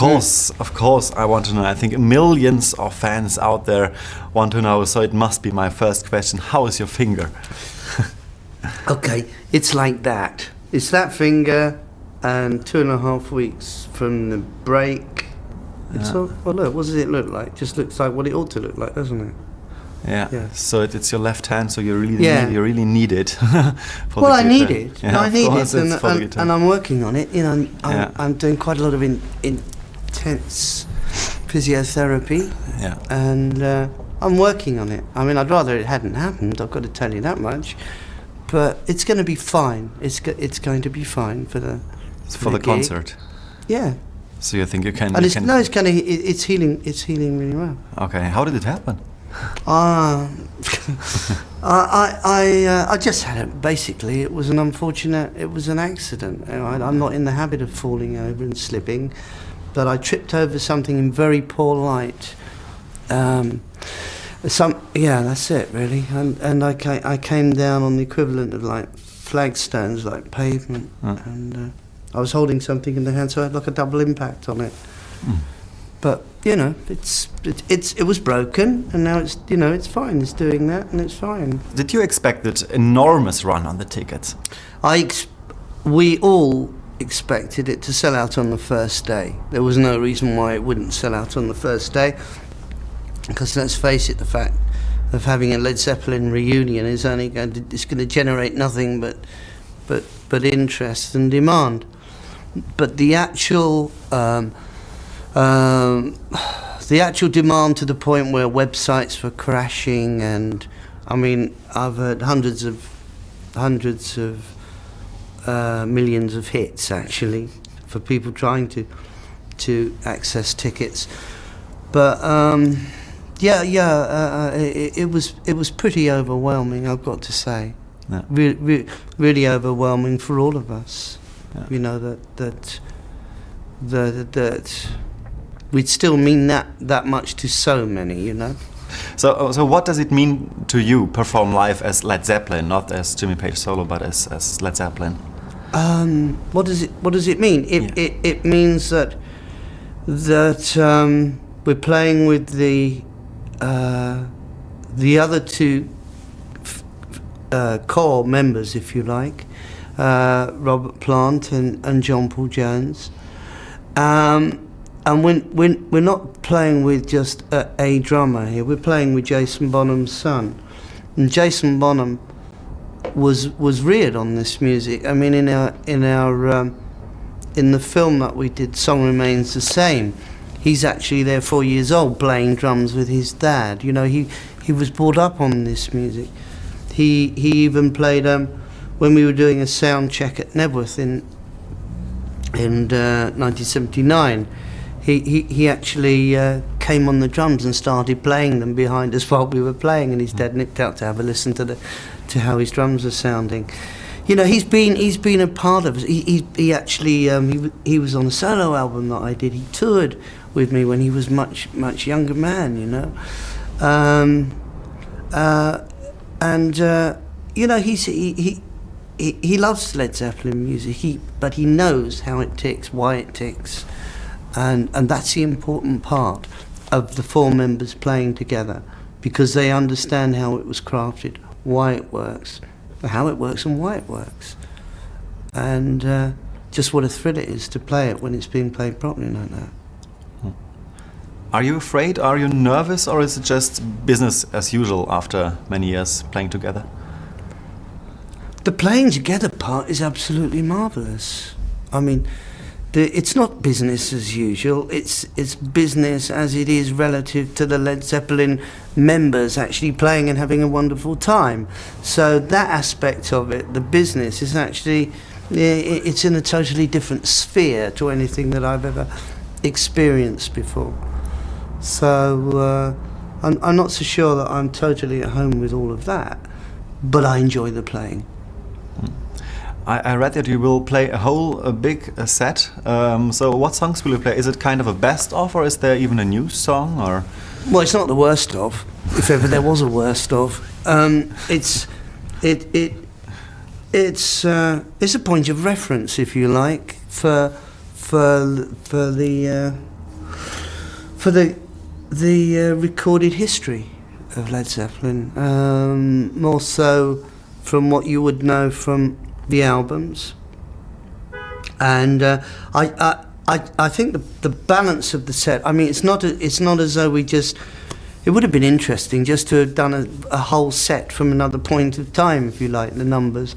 Of course, I want to know. I think millions of fans out there want to know, so it must be my first question. How is your finger? Okay, it's like that. It's that finger, and 2.5 weeks from the break. It's all, well, look, what does it look like? Just looks like what it ought to look like, doesn't it? Yeah. So it's your left hand, so you really need it. For well, the I need it. Yeah, I need it, and I'm working on it. You know, I'm doing quite a lot of intense physiotherapy. Yeah. And I'm working on it. I mean, I'd rather it hadn't happened. I've got to tell you that much. But it's going to be fine. It's going to be fine for the gig. Concert. Yeah. So you think you can? And it's healing. It's healing really well. Okay. How did it happen? I just had it. Basically, it was an unfortunate. It was an accident. You know, I'm not in the habit of falling over and slipping, but I tripped over something in very poor light. That's it really. And I came down on the equivalent of like flagstones, like pavement, and I was holding something in the hand, so I had like a double impact on it. But you know, it was broken, and now it's fine. It's doing that, and it's fine. Did you expect that enormous run on the tickets? We all expected it to sell out on the first day. There was no reason why it wouldn't sell out on the first day, because let's face it, the fact of having a LedZeppelin reunion is only going to generate nothing but interest and demand. But the actual demand to the point where websites were crashing, and I mean, I've heard hundreds of millions of hits actually for people trying to access tickets. But it was pretty overwhelming, I've got to say. Yeah. Really overwhelming for all of us. Yeah. You know that we'd still mean that much to so many, you know. So what does it mean to you perform live as Led Zeppelin, not as Jimmy Page solo, but as Led Zeppelin? What does it mean? It means that we're playing with the other two core members, if you like, Robert Plant and John Paul Jones, and we're not playing with just a drummer here. We're playing with Jason Bonham's son, and Jason Bonham was reared on this music. I mean, in the film that we did, Song Remains the Same, he's actually there 4 years old playing drums with his dad. You know, he was brought up on this music. He even played when we were doing a sound check at Nebworth in 1979. He actually came on the drums and started playing them behind us while we were playing, and his dad nipped out to have a listen to how his drums are sounding. You know, he's been a part of us. He actually he was on a solo album that I did. He toured with me when he was much younger man. You know, you know, he loves Led Zeppelin music. But he knows how it ticks, why it ticks, and that's the important part of the four members playing together, because they understand how it was crafted, why it works, how it works, and why it works, and just what a thrill it is to play it when it's being played properly like that. Are you afraid? Are you nervous? Or is it just business as usual after many years playing together? The playing together part is absolutely marvellous. I mean, it's not business as usual. It's business as it is relative to the Led Zeppelin members actually playing and having a wonderful time. So that aspect of it, the business, is actually, it's in a totally different sphere to anything that I've ever experienced before. So I'm not so sure that I'm totally at home with all of that, but I enjoy the playing. I read that you will play a big set. So what songs will you play? Is it kind of a best of, or is there even a new song? Or well, it's not the worst of, if ever there was a worst of. It's a point of reference, if you like, for for the recorded history of Led Zeppelin, more so from what you would know from the albums, and I think the balance of the set. I mean, it's not as though we just. It would have been interesting just to have done a whole set from another point of time, if you like, the numbers.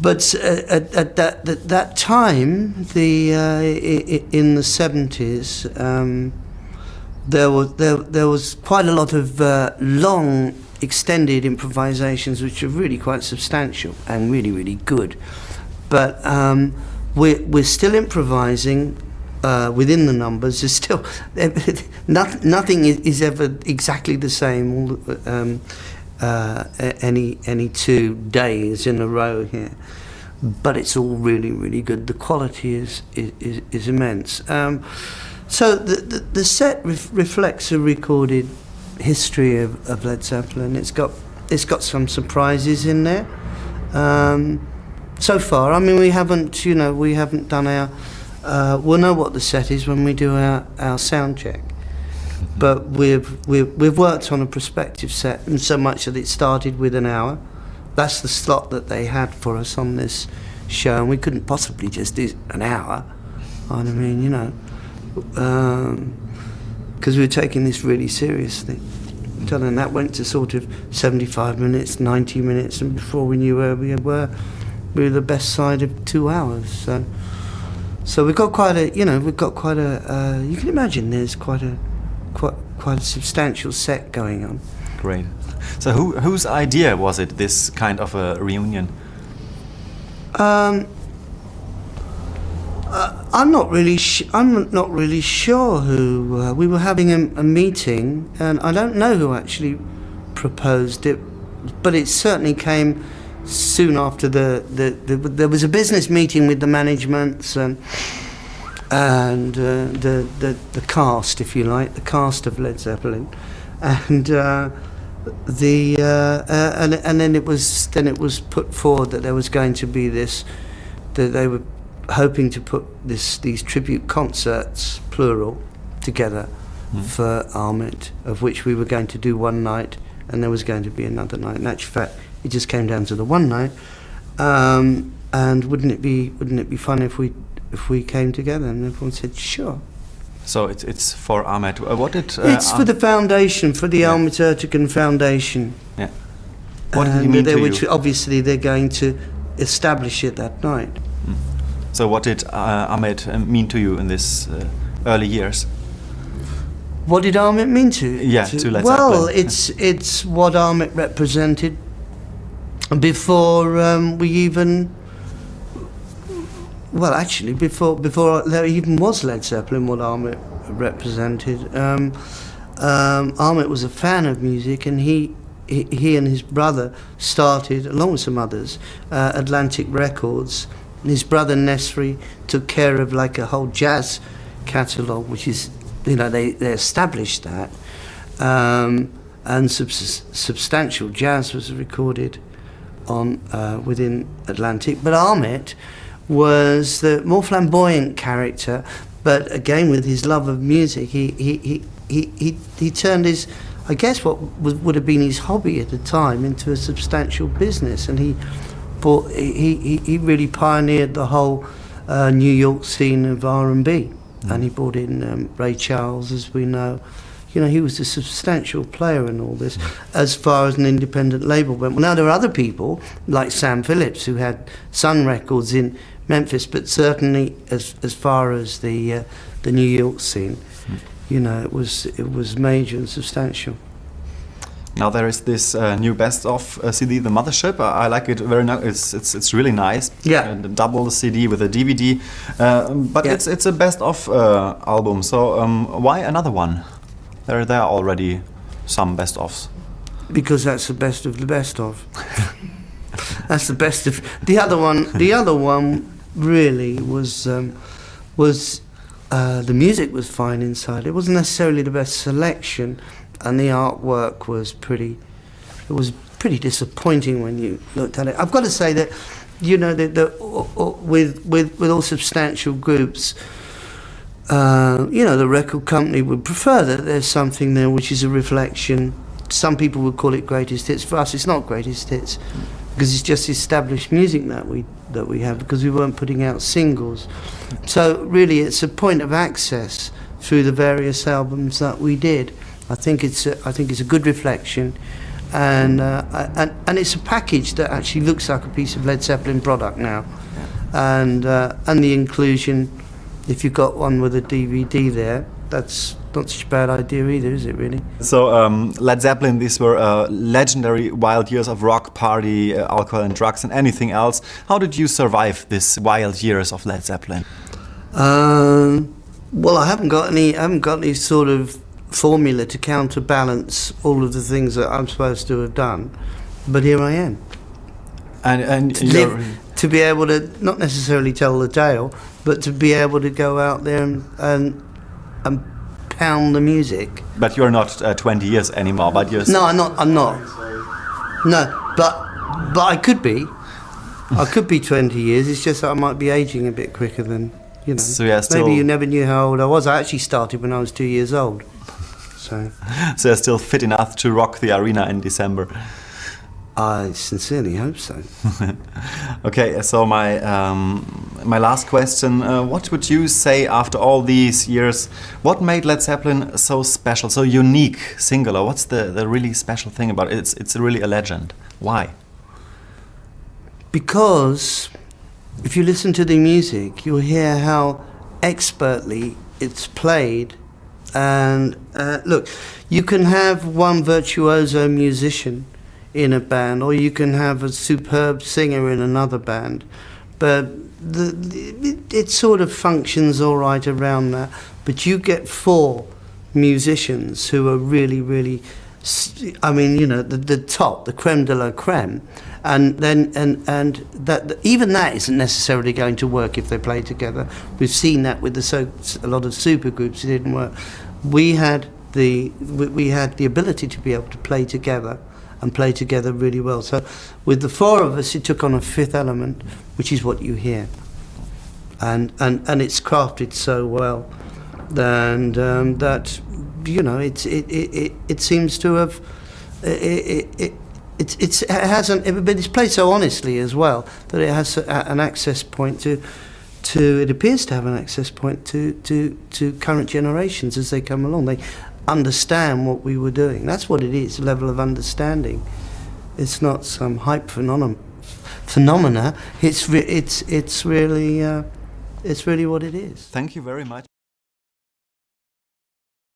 But at that time, in the 70s, there was quite a lot of long, extended improvisations, which are really quite substantial and really, really good. But we're still improvising within the numbers. There's still nothing is ever exactly the same. Any 2 days in a row here, but it's all really, really good. The quality is immense. So the set reflects a recorded history of Led Zeppelin. It's got some surprises in there. So far, I mean, we haven't done our. We'll know what the set is when we do our sound check. But we've worked on a prospective set, and so much that it started with an hour. That's the slot that they had for us on this show, and we couldn't possibly just do an hour. I mean, because we were taking this really seriously. And that went to sort of 75 minutes, 90 minutes, and before we knew where we were the best side of 2 hours. So we've got quite a, you can imagine there's quite a substantial set going on. Great. So whose idea was it, this kind of a reunion? I'm not really sure who. We were having a meeting, and I don't know who actually proposed it, but it certainly came soon after there was a business meeting with the managements and the cast, if you like, the cast of Led Zeppelin, and then it was put forward that there was going to be this, that they were hoping to put these tribute concerts, plural, together for Ahmet, of which we were going to do one night, and there was going to be another night. In actual fact, it just came down to the one night. And wouldn't it be fun if we came together? And everyone said sure. So it's for Ahmet. What did it's for the foundation, for the Ahmet Ertegun Foundation. Yeah. What did he mean to you? Which obviously they're going to establish it that night. So what did Ahmet mean to you in this early years? What did Ahmet mean to? Yeah, to Led Zeppelin. Well, it's what Ahmet represented before we even. Well, actually, before there even was Led Zeppelin, what Ahmet represented. Ahmet was a fan of music, and he and his brother started, along with some others, Atlantic Records. And his brother Nesri took care of like a whole jazz catalogue, which is, they established that, and substantial jazz was recorded on within Atlantic. But Ahmet was the more flamboyant character, but again with his love of music, he turned his, I guess what would have been his hobby at the time, into a substantial business, and he really pioneered the whole New York scene of R&B, and he brought in Ray Charles, as we know. He was a substantial player in all this, as far as an independent label went. Well, now there are other people, like Sam Phillips, who had Sun Records in Memphis, but certainly as far as the New York scene, it was major and substantial. Now there is this new best of CD, The Mothership. I like it very nice. It's really nice. Yeah. The double CD with a DVD, but it's a best of album. So why another one? There are already some best ofs. Because that's the best of the best of. That's the best of the other one. The other one really was the music was fine inside. It wasn't necessarily the best selection, and the artwork was pretty disappointing when you looked at it. I've got to say that you know, with all substantial groups, you know, the record company would prefer that there's something there which is a reflection. Some people would call it greatest hits. For us, it's not greatest hits, because it's just established music that we have, because we weren't putting out singles. So really, it's a point of access through the various albums that we did. I think it's a good reflection, and it's a package that actually looks like a piece of Led Zeppelin product now, and the inclusion. If you've got one with a DVD there, that's not such a bad idea either, is it really? So Led Zeppelin, these were legendary wild years of rock, party, alcohol and drugs and anything else. How did you survive these wild years of Led Zeppelin? Well, I haven't got any sort of formula to counterbalance all of the things that I'm supposed to have done, but here I am. And to be able to not necessarily tell the tale, but to be able to go out there and pound the music. But you're not 20 years anymore. But you're no, I'm not. No, but I could be. I could be 20 years. It's just that I might be aging a bit quicker than, you know. So yeah, still, maybe you never knew how old I was. I actually started when I was 2 years old. So you're still fit enough to rock the arena in December. I sincerely hope so. Okay, so my last question: what would you say after all these years? What made Led Zeppelin so special, so unique, singular? What's the really special thing about it? It's really a legend. Why? Because if you listen to the music, you'll hear how expertly it's played. And look, you can have one virtuoso musician in a band, or you can have a superb singer in another band, but it sort of functions all right around that. But you get four musicians who are really, really, I mean, you know, the top, the creme de la creme, and then and that even that isn't necessarily going to work if they play together. We've seen that with a lot of super groups. It didn't work. We had the ability to be able to play together, and play together really well. So with the four of us, it took on a fifth element, which is what you hear. And it's crafted so well, and that, you know, it seems to have it's played so honestly as well that it has an access point to it appears to have an access point to current generations as they come along. They understand what we were doing. That's what it is, a level of understanding. It's not some hype phenomena. It's really what it is. Thank you very much.